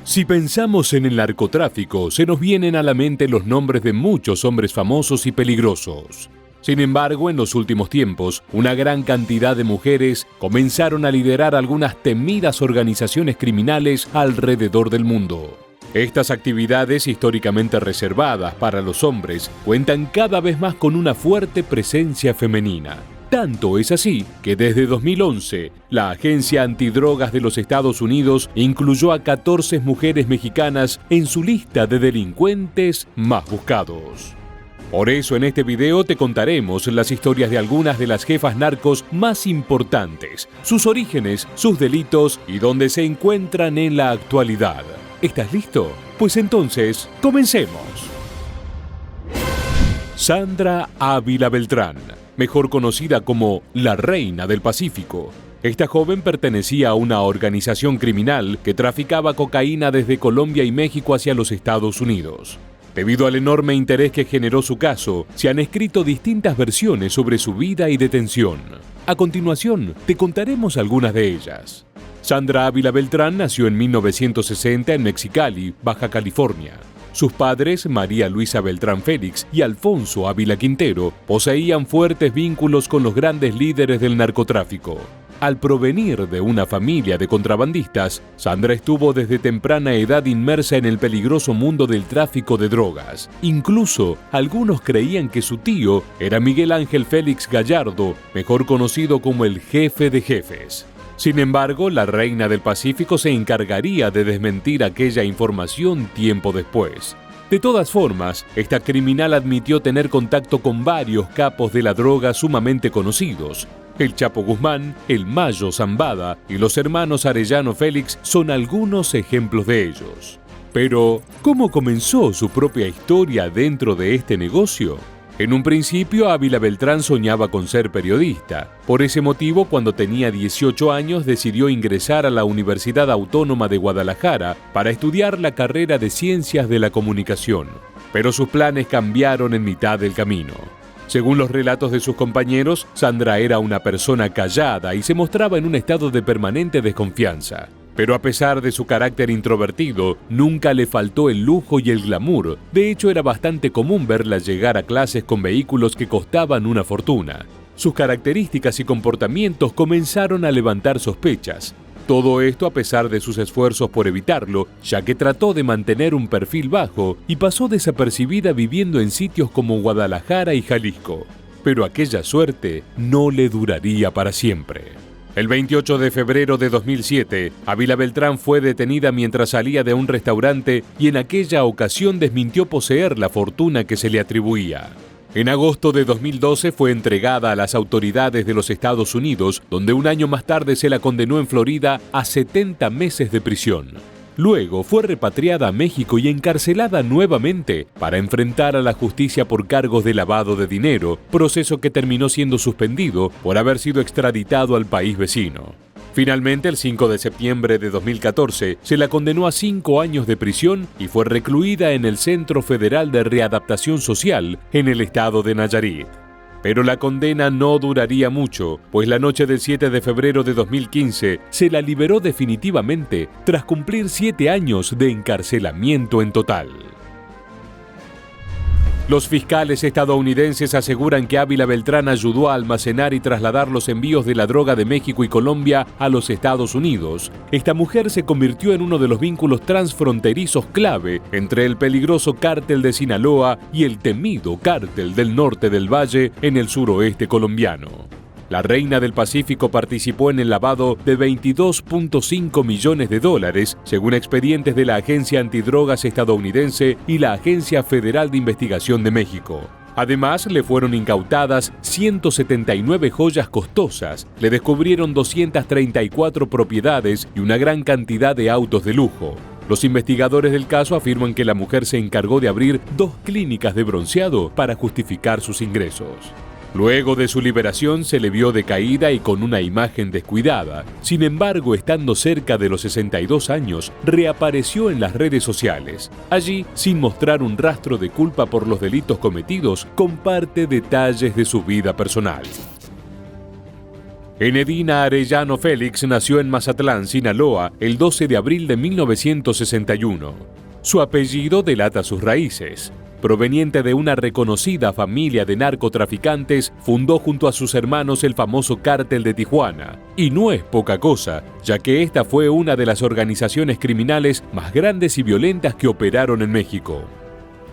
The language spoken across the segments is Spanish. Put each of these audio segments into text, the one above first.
Si pensamos en el narcotráfico, se nos vienen a la mente los nombres de muchos hombres famosos y peligrosos. Sin embargo, en los últimos tiempos, una gran cantidad de mujeres comenzaron a liderar algunas temidas organizaciones criminales alrededor del mundo. Estas actividades, históricamente reservadas para los hombres, cuentan cada vez más con una fuerte presencia femenina. Tanto es así que desde 2011, la Agencia Antidrogas de los Estados Unidos incluyó a 14 mujeres mexicanas en su lista de delincuentes más buscados. Por eso en este video te contaremos las historias de algunas de las jefas narcos más importantes, sus orígenes, sus delitos y dónde se encuentran en la actualidad. ¿Estás listo? Pues entonces, comencemos. Sandra Ávila Beltrán, mejor conocida como la Reina del Pacífico. Esta joven pertenecía a una organización criminal que traficaba cocaína desde Colombia y México hacia los Estados Unidos. Debido al enorme interés que generó su caso, se han escrito distintas versiones sobre su vida y detención. A continuación, te contaremos algunas de ellas. Sandra Ávila Beltrán nació en 1960 en Mexicali, Baja California. Sus padres, María Luisa Beltrán Félix y Alfonso Ávila Quintero, poseían fuertes vínculos con los grandes líderes del narcotráfico. Al provenir de una familia de contrabandistas, Sandra estuvo desde temprana edad inmersa en el peligroso mundo del tráfico de drogas. Incluso, algunos creían que su tío era Miguel Ángel Félix Gallardo, mejor conocido como el Jefe de Jefes. Sin embargo, la Reina del Pacífico se encargaría de desmentir aquella información tiempo después. De todas formas, esta criminal admitió tener contacto con varios capos de la droga sumamente conocidos. El Chapo Guzmán, el Mayo Zambada y los hermanos Arellano Félix son algunos ejemplos de ellos. Pero, ¿cómo comenzó su propia historia dentro de este negocio? En un principio, Ávila Beltrán soñaba con ser periodista. Por ese motivo, cuando tenía 18 años, decidió ingresar a la Universidad Autónoma de Guadalajara para estudiar la carrera de Ciencias de la Comunicación. Pero sus planes cambiaron en mitad del camino. Según los relatos de sus compañeros, Sandra era una persona callada y se mostraba en un estado de permanente desconfianza. Pero a pesar de su carácter introvertido, nunca le faltó el lujo y el glamour. De hecho, era bastante común verla llegar a clases con vehículos que costaban una fortuna. Sus características y comportamientos comenzaron a levantar sospechas. Todo esto a pesar de sus esfuerzos por evitarlo, ya que trató de mantener un perfil bajo y pasó desapercibida viviendo en sitios como Guadalajara y Jalisco. Pero aquella suerte no le duraría para siempre. El 28 de febrero de 2007, Ávila Beltrán fue detenida mientras salía de un restaurante y en aquella ocasión desmintió poseer la fortuna que se le atribuía. En agosto de 2012 fue entregada a las autoridades de los Estados Unidos, donde un año más tarde se la condenó en Florida a 70 meses de prisión. Luego fue repatriada a México y encarcelada nuevamente para enfrentar a la justicia por cargos de lavado de dinero, proceso que terminó siendo suspendido por haber sido extraditado al país vecino. Finalmente, el 5 de septiembre de 2014, se la condenó a 5 años de prisión y fue recluida en el Centro Federal de Readaptación Social en el estado de Nayarit. Pero la condena no duraría mucho, pues la noche del 7 de febrero de 2015 se la liberó definitivamente tras cumplir 7 años de encarcelamiento en total. Los fiscales estadounidenses aseguran que Ávila Beltrán ayudó a almacenar y trasladar los envíos de la droga de México y Colombia a los Estados Unidos. Esta mujer se convirtió en uno de los vínculos transfronterizos clave entre el peligroso cártel de Sinaloa y el temido cártel del norte del Valle en el suroeste colombiano. La Reina del Pacífico participó en el lavado de $22.5 millones, según expedientes de la Agencia Antidrogas estadounidense y la Agencia Federal de Investigación de México. Además, le fueron incautadas 179 joyas costosas, le descubrieron 234 propiedades y una gran cantidad de autos de lujo. Los investigadores del caso afirman que la mujer se encargó de abrir 2 clínicas de bronceado para justificar sus ingresos. Luego de su liberación se le vio decaída y con una imagen descuidada. Sin embargo, estando cerca de los 62 años, reapareció en las redes sociales. Allí, sin mostrar un rastro de culpa por los delitos cometidos, comparte detalles de su vida personal. Enedina Arellano Félix nació en Mazatlán, Sinaloa, el 12 de abril de 1961. Su apellido delata sus raíces. Proveniente de una reconocida familia de narcotraficantes, fundó junto a sus hermanos el famoso Cártel de Tijuana. Y no es poca cosa, ya que esta fue una de las organizaciones criminales más grandes y violentas que operaron en México.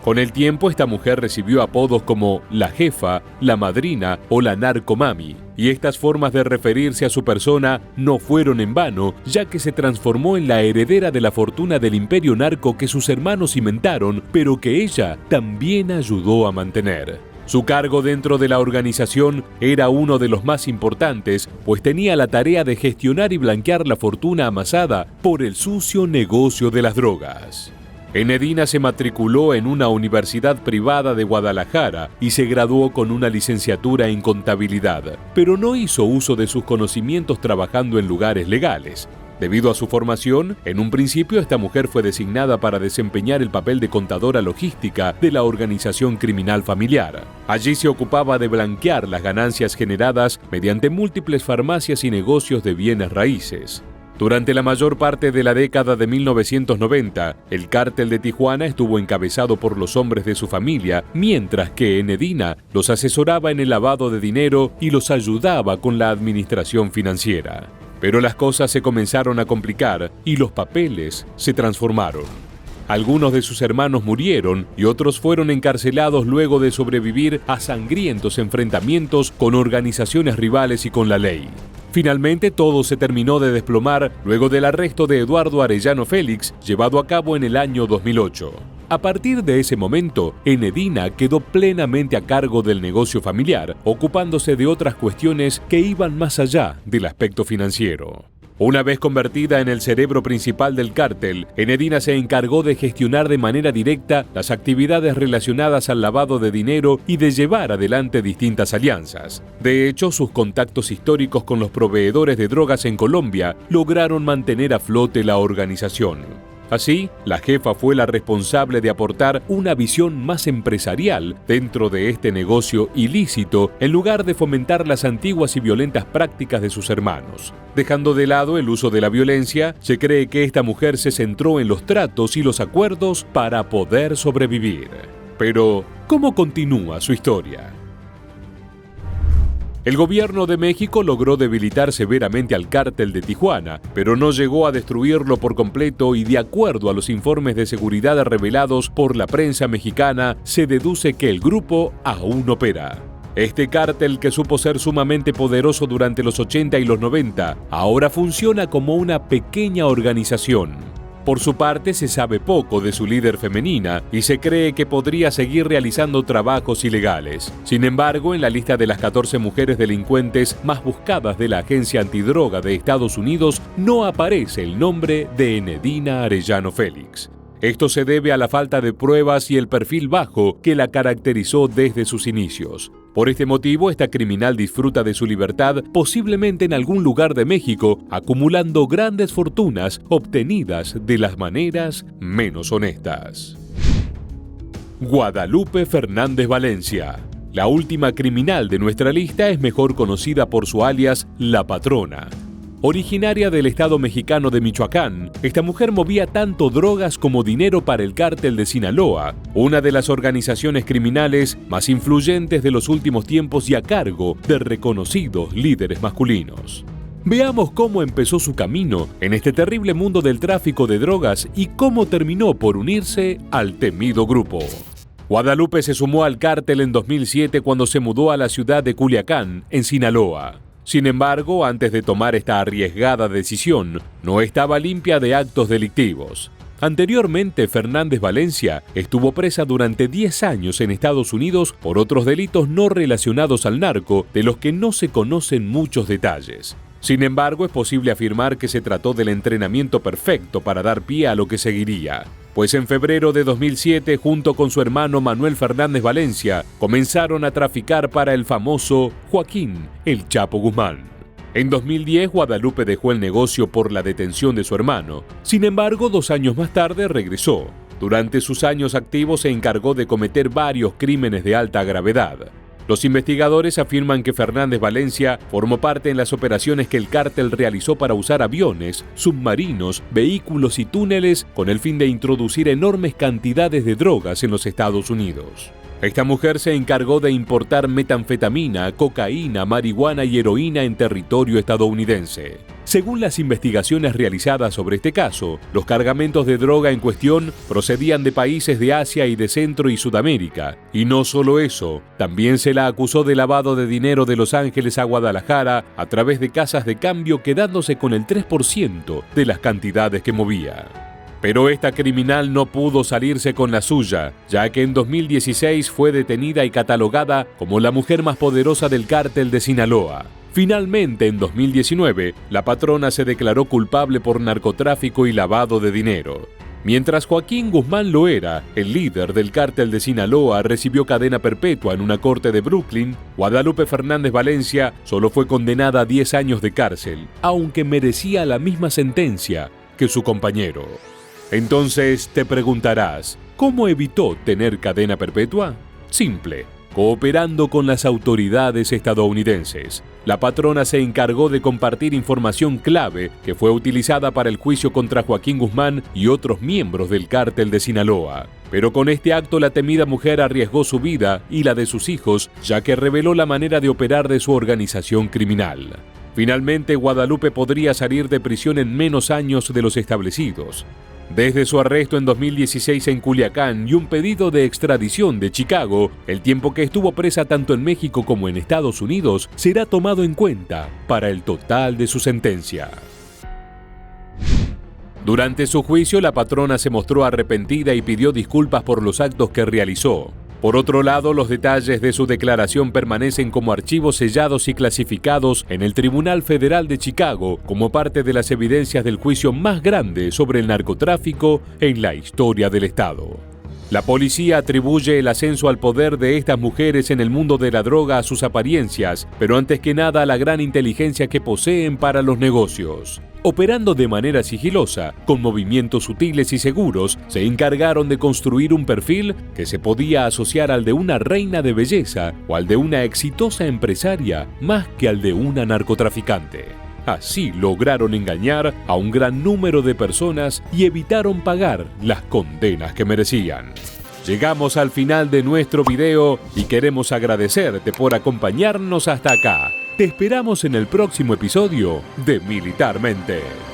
Con el tiempo, esta mujer recibió apodos como la jefa, la madrina o la narcomami, y estas formas de referirse a su persona no fueron en vano, ya que se transformó en la heredera de la fortuna del imperio narco que sus hermanos cimentaron, pero que ella también ayudó a mantener. Su cargo dentro de la organización era uno de los más importantes, pues tenía la tarea de gestionar y blanquear la fortuna amasada por el sucio negocio de las drogas. Enedina se matriculó en una universidad privada de Guadalajara y se graduó con una licenciatura en contabilidad, pero no hizo uso de sus conocimientos trabajando en lugares legales. Debido a su formación, en un principio esta mujer fue designada para desempeñar el papel de contadora logística de la organización criminal familiar. Allí se ocupaba de blanquear las ganancias generadas mediante múltiples farmacias y negocios de bienes raíces. Durante la mayor parte de la década de 1990, el Cártel de Tijuana estuvo encabezado por los hombres de su familia, mientras que Enedina los asesoraba en el lavado de dinero y los ayudaba con la administración financiera. Pero las cosas se comenzaron a complicar y los papeles se transformaron. Algunos de sus hermanos murieron y otros fueron encarcelados luego de sobrevivir a sangrientos enfrentamientos con organizaciones rivales y con la ley. Finalmente todo se terminó de desplomar luego del arresto de Eduardo Arellano Félix, llevado a cabo en el año 2008. A partir de ese momento, Enedina quedó plenamente a cargo del negocio familiar, ocupándose de otras cuestiones que iban más allá del aspecto financiero. Una vez convertida en el cerebro principal del cártel, Enedina se encargó de gestionar de manera directa las actividades relacionadas al lavado de dinero y de llevar adelante distintas alianzas. De hecho, sus contactos históricos con los proveedores de drogas en Colombia lograron mantener a flote la organización. Así, la jefa fue la responsable de aportar una visión más empresarial dentro de este negocio ilícito en lugar de fomentar las antiguas y violentas prácticas de sus hermanos. Dejando de lado el uso de la violencia, se cree que esta mujer se centró en los tratos y los acuerdos para poder sobrevivir. Pero, ¿cómo continúa su historia? El gobierno de México logró debilitar severamente al Cártel de Tijuana, pero no llegó a destruirlo por completo y de acuerdo a los informes de seguridad revelados por la prensa mexicana, se deduce que el grupo aún opera. Este cártel, que supo ser sumamente poderoso durante los 80 y los 90, ahora funciona como una pequeña organización. Por su parte, se sabe poco de su líder femenina y se cree que podría seguir realizando trabajos ilegales. Sin embargo, en la lista de las 14 mujeres delincuentes más buscadas de la Agencia Antidroga de Estados Unidos no aparece el nombre de Enedina Arellano Félix. Esto se debe a la falta de pruebas y el perfil bajo que la caracterizó desde sus inicios. Por este motivo, esta criminal disfruta de su libertad posiblemente en algún lugar de México, acumulando grandes fortunas obtenidas de las maneras menos honestas. Guadalupe Fernández Valencia. La última criminal de nuestra lista es mejor conocida por su alias La Patrona. Originaria del estado mexicano de Michoacán, esta mujer movía tanto drogas como dinero para el Cártel de Sinaloa, una de las organizaciones criminales más influyentes de los últimos tiempos y a cargo de reconocidos líderes masculinos. Veamos cómo empezó su camino en este terrible mundo del tráfico de drogas y cómo terminó por unirse al temido grupo. Guadalupe se sumó al cártel en 2007 cuando se mudó a la ciudad de Culiacán, en Sinaloa. Sin embargo, antes de tomar esta arriesgada decisión, no estaba limpia de actos delictivos. Anteriormente, Fernández Valencia estuvo presa durante 10 años en Estados Unidos por otros delitos no relacionados al narco, de los que no se conocen muchos detalles. Sin embargo, es posible afirmar que se trató del entrenamiento perfecto para dar pie a lo que seguiría. Pues en febrero de 2007, junto con su hermano Manuel Fernández Valencia, comenzaron a traficar para el famoso Joaquín El Chapo Guzmán. En 2010, Guadalupe dejó el negocio por la detención de su hermano. Sin embargo, 2 años más tarde regresó. Durante sus años activos se encargó de cometer varios crímenes de alta gravedad. Los investigadores afirman que Fernández Valencia formó parte en las operaciones que el cártel realizó para usar aviones, submarinos, vehículos y túneles con el fin de introducir enormes cantidades de drogas en los Estados Unidos. Esta mujer se encargó de importar metanfetamina, cocaína, marihuana y heroína en territorio estadounidense. Según las investigaciones realizadas sobre este caso, los cargamentos de droga en cuestión procedían de países de Asia y de Centro y Sudamérica. Y no solo eso, también se la acusó de lavado de dinero de Los Ángeles a Guadalajara a través de casas de cambio, quedándose con el 3% de las cantidades que movía. Pero esta criminal no pudo salirse con la suya, ya que en 2016 fue detenida y catalogada como la mujer más poderosa del cártel de Sinaloa. Finalmente, en 2019, la patrona se declaró culpable por narcotráfico y lavado de dinero. Mientras Joaquín Guzmán Loera, el líder del cártel de Sinaloa, recibió cadena perpetua en una corte de Brooklyn, Guadalupe Fernández Valencia solo fue condenada a 10 años de cárcel, aunque merecía la misma sentencia que su compañero. Entonces te preguntarás, ¿cómo evitó tener cadena perpetua? Simple, cooperando con las autoridades estadounidenses. La patrona se encargó de compartir información clave que fue utilizada para el juicio contra Joaquín Guzmán y otros miembros del cártel de Sinaloa. Pero con este acto la temida mujer arriesgó su vida y la de sus hijos, ya que reveló la manera de operar de su organización criminal. Finalmente, Guadalupe podría salir de prisión en menos años de los establecidos. Desde su arresto en 2016 en Culiacán y un pedido de extradición de Chicago, el tiempo que estuvo presa tanto en México como en Estados Unidos será tomado en cuenta para el total de su sentencia. Durante su juicio, la patrona se mostró arrepentida y pidió disculpas por los actos que realizó. Por otro lado, los detalles de su declaración permanecen como archivos sellados y clasificados en el Tribunal Federal de Chicago como parte de las evidencias del juicio más grande sobre el narcotráfico en la historia del Estado. La policía atribuye el ascenso al poder de estas mujeres en el mundo de la droga a sus apariencias, pero antes que nada a la gran inteligencia que poseen para los negocios. Operando de manera sigilosa, con movimientos sutiles y seguros, se encargaron de construir un perfil que se podía asociar al de una reina de belleza o al de una exitosa empresaria más que al de una narcotraficante. Así lograron engañar a un gran número de personas y evitaron pagar las condenas que merecían. Llegamos al final de nuestro video y queremos agradecerte por acompañarnos hasta acá. Te esperamos en el próximo episodio de Militarmente.